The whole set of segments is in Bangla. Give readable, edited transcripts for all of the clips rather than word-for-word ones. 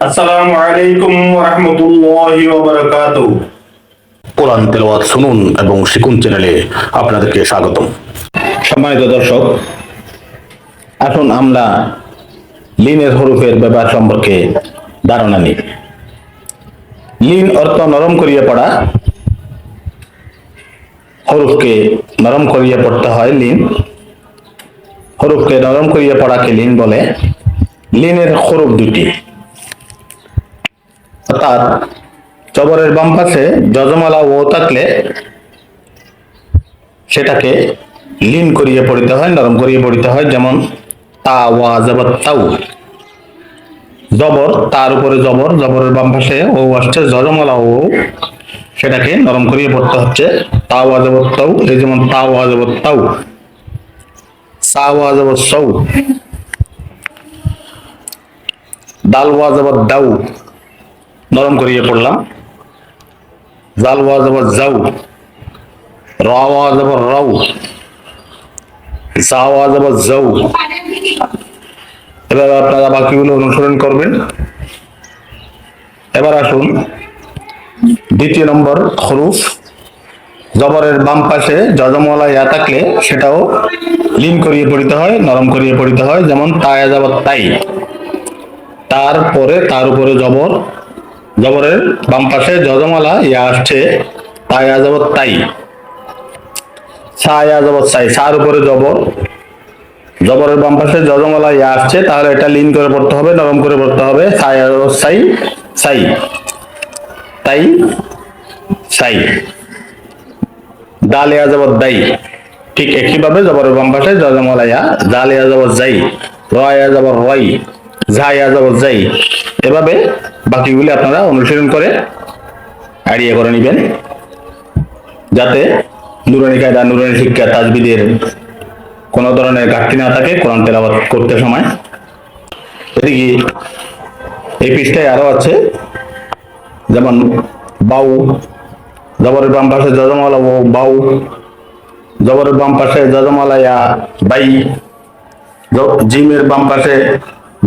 আসসালামু আলাইকুম ওয়া রাহমাতুল্লাহি ওয়া বারাকাতুহু। কোরআন তেলাওয়াত শুনুন এবং শিখুন চ্যানেলে আপনাদেরকে স্বাগতম। সম্মানিত দর্শক, আসুন আমরা লিনের হরফের ব্যবহার সম্পর্কে ধারণা নিই। লিন অর্থ নরম করিয়া পড়া। হরফকে নরম করিয়া পড়তে হয় লিন। হরফকে নরম করিয়া পড়াকে লিন বলে। লিনের হরফ দুটি, অর্থাৎ জবরের বাম পাশে যজমালা ও থাকলে সেটাকে লিন করিয়ে পড়িতে হয়, নরম করিয়ে পড়িতে হয়। যেমন তা ওয়া জবর তাউ, জবর তার উপরে জবর, জবরের বাম পাশে ও আসছে যজমালা ও, সেটাকে নরম করিয়ে পড়তে হচ্ছে তা ওয়া জবর তাউ। এই যেমন তা ওয়া জবর তাউ, সা ওয়া জবর সৌ, দাল ওয়া জবর দাউ, নরম করিয়ে পড়লাম। জাল ওয়া জবর যাউ, র ওয়া জবর রাউ, জা ওয়া জবর যাউ। এবার আপনারা বাকিগুলো অনুসরণ করবেন। এবার আসুন দ্বিতীয় নম্বর হরফ। জবরের বাম পাশে যজমওয়ালা ইয়া থাকলে সেটাও লিন করিয়ে পড়িতে হয়, নরম করিয়ে পড়িতে হয়। যেমন তায়া জবর তাই, তারপরে তার উপরে জবর, জবরের বাম পাশে যজমওয়ালা ইয়া আসছে তায়া জবর তাই। ছায়া জবর ছাই, ছার উপরে জবর, জবরের বাম পাশে যজমওয়ালা ইয়া আসছে, তাহলে এটা লিন করে পড়তে হবে, নরম করে পড়তে হবে। ছায়া জবর ছাই, ছাই, তাই, ছাই। দালিয়া জবর দাই, ঠিক একইভাবে জবরের বাম পাশে যজমওয়ালা ইয়া, দালিয়া জবর যাই, রয়া জবর রয়, ঝাইয়া জবর যাই। এভাবে বাকিগুলি আপনারা অনুসরণ করে আইডিয়া করে নেবেন, যাতে নুরানি কায়দা, নুরানি শিক্ষা, তাজবিদের কোনো ধরনের ঘাটতি না থাকে কোরআন তেলাওয়াত করতে সময়। এদিকে এই পৃষ্ঠায় আরো আছে, যেমন বাউ, জবরের বাম পাশে যজমালা ও বাউ, জবরের বাম পাশে যজমালা ইয়া বাই, জিমের বাম পাশে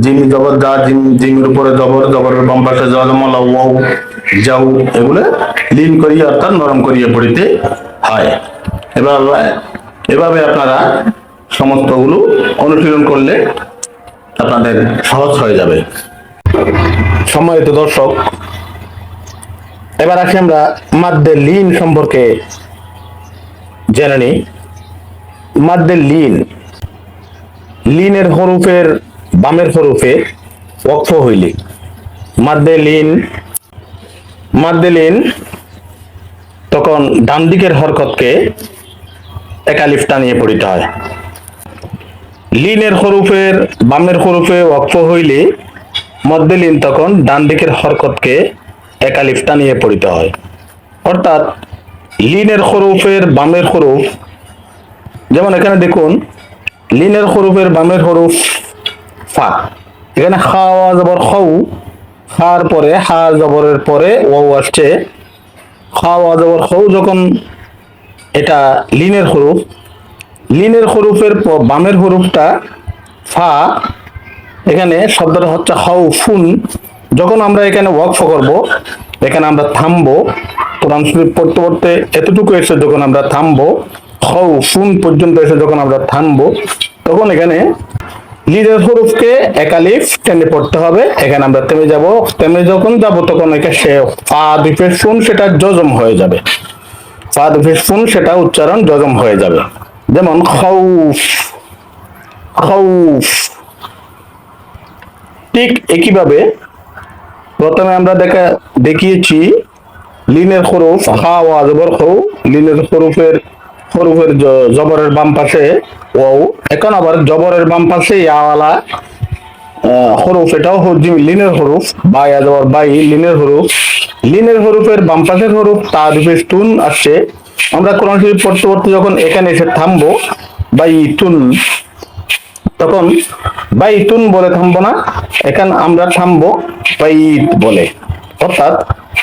জিম জবর যা, জিম জিমের উপরে জবর, জবরের বাম পাশে যজমালা ওয়াও যাও। এগুলো লিন করিয়ে অর্থাৎ নরম করিয়ে পড়িতে হয়। এভাবে আপনারা সমস্তগুলো অনুশীলন করলে আপনাদের সহজ হয়ে যাবে। সম্মানিত দর্শক, এবার আসি আমরা মাদ্দে লিন সম্পর্কে জেনে নিই। মাদ্দে লিন, লিনের হরফের বামের হরফে ওয়াকফ হইলে মাদ্দে লিন, মাদ্দে লিন তখন ডান দিকের হরকতকে একালিফ টানিয়ে পড়িতে হয়। লিনের হরফের বামের হরফে ওয়াকফ হইলে মদ্দে লিন তখন ডান দিকের হরকতকে একালিফ টানিয়ে পড়িতে হয়। অর্থাৎ লিনের হরফের বামের হরফ, যেমন এখানে দেখুন লিনের হরফের বামের হরফ ফা, এখানে খা ওয়া জবর খাউ, খার পরে হা জবরের পরে ওয়াও আসছে, খা ওয়া জবর খাউ। যখন এটা লিনের হরফ, লিনের হরফের বামের হরফটা ফা, এখানে শব্দটা হচ্ছে খাউ ফুন। যখন আমরা এখানে ওয়াকফ করব, এখানে আমরা থামবো, কোরআন শরীফ পড়তে পড়তে এতটুকু এসে যখন আমরা থামবো, খাউ ফুন পর্যন্ত এসে যখন আমরা থামবো, তখন এখানে লিনের হরফকে একালিফ টেনে পড়তে হবে। এখানে আমরা থেমে যাব, থেমে যখন যাব তখন এখানে সে ফা দুফের শুন সেটা জজম হয়ে যাবে, ফা দুফের শুন সেটা উচ্চারণ জজম হয়ে যাবে। যেমন খাউফ, খাউফ। ঠিক একইভাবে প্রথমে আমরা দেখিয়েছি লিনের হরফ হা ওয়া জবর খাউ, লিনের হরফের জবরের বাম পাশে ওয়াও। এখন আবার জবরের বাম পাশে ইয়াওয়ালা হরফ, এটাও লিনের হরফ, বা ইয়া জবর বাই, লিনের হরফ। লিনের হরফের বাম পাশের হরফ তা দুফে তুন আসছে। আমরা কোরআন শরীফ পড়তে পড়তে যখন এখানে এসে থামবো বাই তুন, তখন বাইতুন বলে থামবো না, এখানে আমরা থামবো বাইত বলে। অর্থাৎ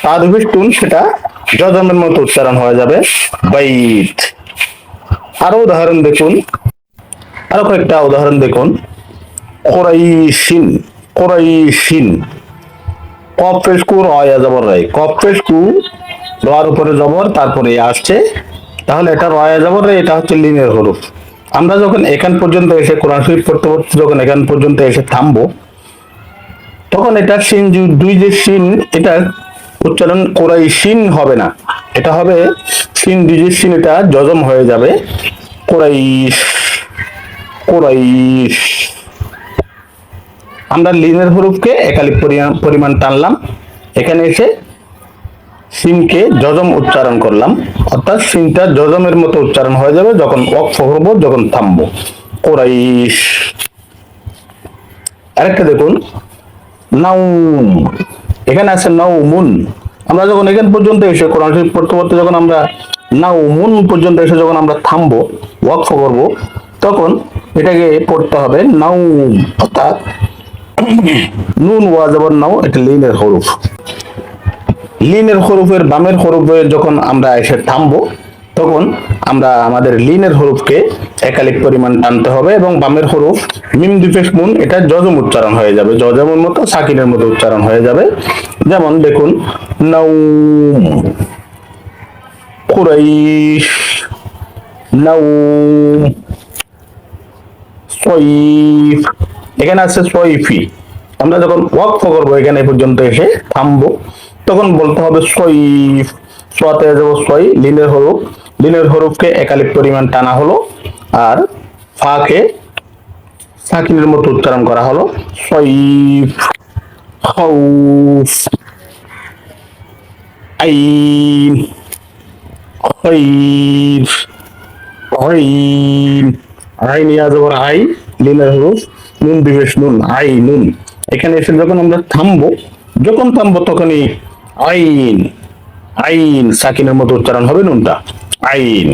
তাদবিষ্টুন সেটা জজমের মতো উচ্চারণ হয়ে যাবে বাইত। আরো উদাহরণ দেখুন, আরো কয়েকটা উদাহরণ দেখুন। কোরাইশিন, কোরাইশিন, কফ পেশ কু রয়া জবর রে, কফ পেশ কু রর উপরে জবর তারপরে আসছে, তাহলে এটা রয়া জবর রে, এটা হচ্ছে লিনের হরফ। আমরা যখন এখান পর্যন্ত এসে কোরআন শরীফ পড়তে পড়তে যখন এখান পর্যন্ত এসে থামবো, তখন এটা সিন দুই যে সিন, এটা উচ্চারণ কোরাইশিন হবে না, এটা হবে সিন দুই যে সিন, এটা জজম হয়ে যাবে কোরাইশ, কোরাইশ। আমরা লিনের হরফকে একালিফ পরিমাণ টানলাম, এখানে এসে সিনকে জজম উচ্চারণ করলাম, অর্থাৎ সিনটা জজমের মতো উচ্চারণ হয়ে যাবে যখন ওয়াকফ করবো, যখন থামবো, কোরাইশ। আরেকটা দেখুন, নাউম, এখানে আছে নাউমুন। আমরা যখন এখান পর্যন্ত এসে কোরআন শরীফ পড়তে পড়তে যখন আমরা নাউমুন পর্যন্ত এসে যখন আমরা থামবো, ওয়াকফ করবো, তখন এটাকে পড়তে হবে নাউম, অর্থাৎ নুন ওয়া জবর নাও, এটা লিনের হরফ। লিনের হরফের বামের হরফে যখন আমরা এসে থামবো, তখন আমরা আমাদের লিনের হরফকে একালিক পরিমাণ টানতে হবে এবং বামের হরফ মিম দুফেস মুন, এটা জজম উচ্চারণ হয়ে যাবে, জজমের মতো সাকিনের মতো উচ্চারণ হয়ে যাবে। যেমন দেখুন, নাউম, কুরাইশ, নাউম, সয়ফ, এখানে আছে সয়ফি। আমরা যখন ওয়াকফ করবো এখানে পর্যন্ত এসে থামবো, তখন বলতে হবে সয়ফ, সোয়াতে যাব সয়, লিনের হরফ, লিনের হরফকে একালিফ পরিমাণ টানা হলো, আর ফাকে সাকিনের মতো উচ্চারণ করা হলো, সয়ফ, খাউফ, আইন, খৈর, আইন, আইন ইয়া জবর আই, লিনের হরফ, নুন বিবেশ নুন, আই নুন। এখানে এসে যখন আমরা থামবো, যখন থামবো তখনই আইন, আইন সাকিনের মতো উচ্চারণ হবে নুনটা, আইন।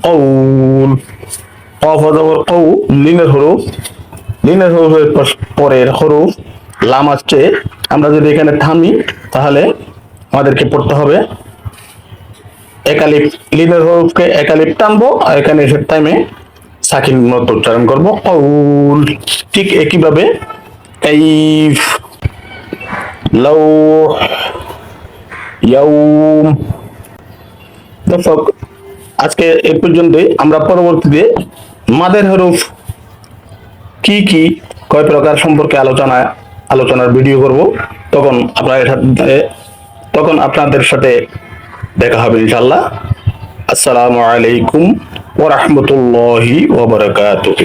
কৌল, কফ জবর কৌ, লিনের হরফ, লিনের হরফের পরের হরফ লাম আসছে। আমরা যদি এখানে থামি, তাহলে আমাদেরকে পড়তে হবে একালিফ, লিনের হরফকে একালিফ টানবো, আর এখানে এসে টাইমে সাকিন মতো উচ্চারণ করবো, কৌল। ঠিক একইভাবে কাইফ, লাউহ, ইয়াউম। দর্শক, আজকে এই পর্যন্তই। আমরা পরবর্তীতে মাদের হরফ কি কি, কয় প্রকার সম্পর্কে আলোচনার ভিডিও করব। তখন আপনাদের সাথে দেখা হবে ইনশাআল্লাহ। আসসালামু আলাইকুম ওয়া রাহমাতুল্লাহি ওয়া বারাকাতুহু।